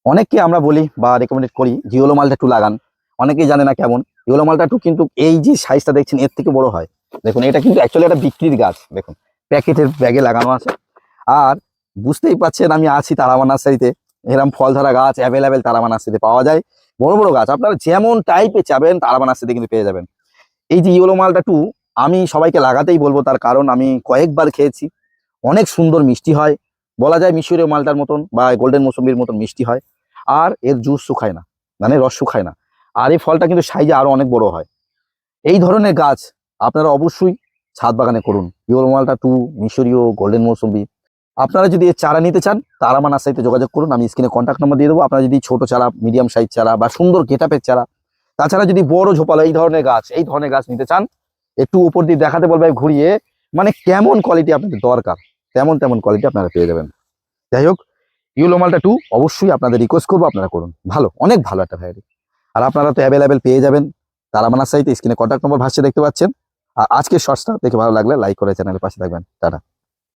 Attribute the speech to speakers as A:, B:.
A: অনেককে আমরা বলি বা রেকমেন্ড করি যে ইয়েলো মালটা টু লাগান। অনেকেই জানে না কেমন ইয়েলো মালটা টু, কিন্তু এই যে সাইজটা দেখছেন এর থেকে বড় হয়। দেখুন এটা কিন্তু অ্যাকচুয়ালি একটা বিক্রির গাছ। দেখুন প্যাকেটের ব্যাগে লাগানো আছে। আর বুঝতেই পাচ্ছেন আমি আছি তারামা নার্সারিতে। এরকম ফল ধরা গাছ অ্যাভেলেবেল তারামা নার্সারিতে পাওয়া যায়। বড় বড় গাছ আপনারা যেমন টাইপে চাবেন তারামা নার্সারিতে কিন্তু পেয়ে যাবেন। এই যে ইয়েলো মালটা টু আমি সবাইকে লাগাতেই বলবো, তার কারণ আমি কয়েকবার খেয়েছি। অনেক সুন্দর মিষ্টি হয়, বলা যায় মিশরীয় মালটার মতন বা গোল্ডেন মৌসুমীর মতন মিষ্টি হয়। আর এর জুস শুকায় না, মানে রস শুকায় না। আর এই ফলটা কিন্তু সাইজে আরো অনেক বড় হয়। এই ধরনের গাছ আপনারা অবশ্যই ছাদ বাগানে করুন। ইয়েলো মালটা টু, মিশরীয়, গোল্ডেন মৌসুমী। আপনারা যদি এর চারা নিতে চান তারামা নার্সারিতে যোগাযোগ করুন, আমি স্ক্রিনে কন্ট্যাক্ট নাম্বার দিয়ে দেবো। আপনারা যদি ছোট চারা, মিডিয়াম সাইজ চারা বা সুন্দর গেটআপের চারা, তাছাড়া যদি বড় ঝোপালো এই ধরনের গাছ নিতে চান, একটু উপর দিয়ে দেখাতে বলবে ঘুরিয়ে, মানে কেমন কোয়ালিটি আপনাদের দরকার তেমন তেমন কোয়ালিটি আপনারা পেয়ে যাবেন। যাই হোক, ইয়েলো মালটা টু অবশ্যই আপনাদের রিকোয়েস্ট করবো আপনারা করুন, ভালো, অনেক ভালো একটা ভ্যারাইটি। আর আপনারা তো অ্যাভেলেবেল পেয়ে যাবেন তারামা নার্সারিতে। স্ক্রিনে কন্ট্যাক্ট নম্বর ভাসছে দেখতে পাচ্ছেন। আর আজকের শর্টসটা দেখে ভালো লাগলে লাইক করে চ্যানেলের পাশে থাকবেন। টাটা।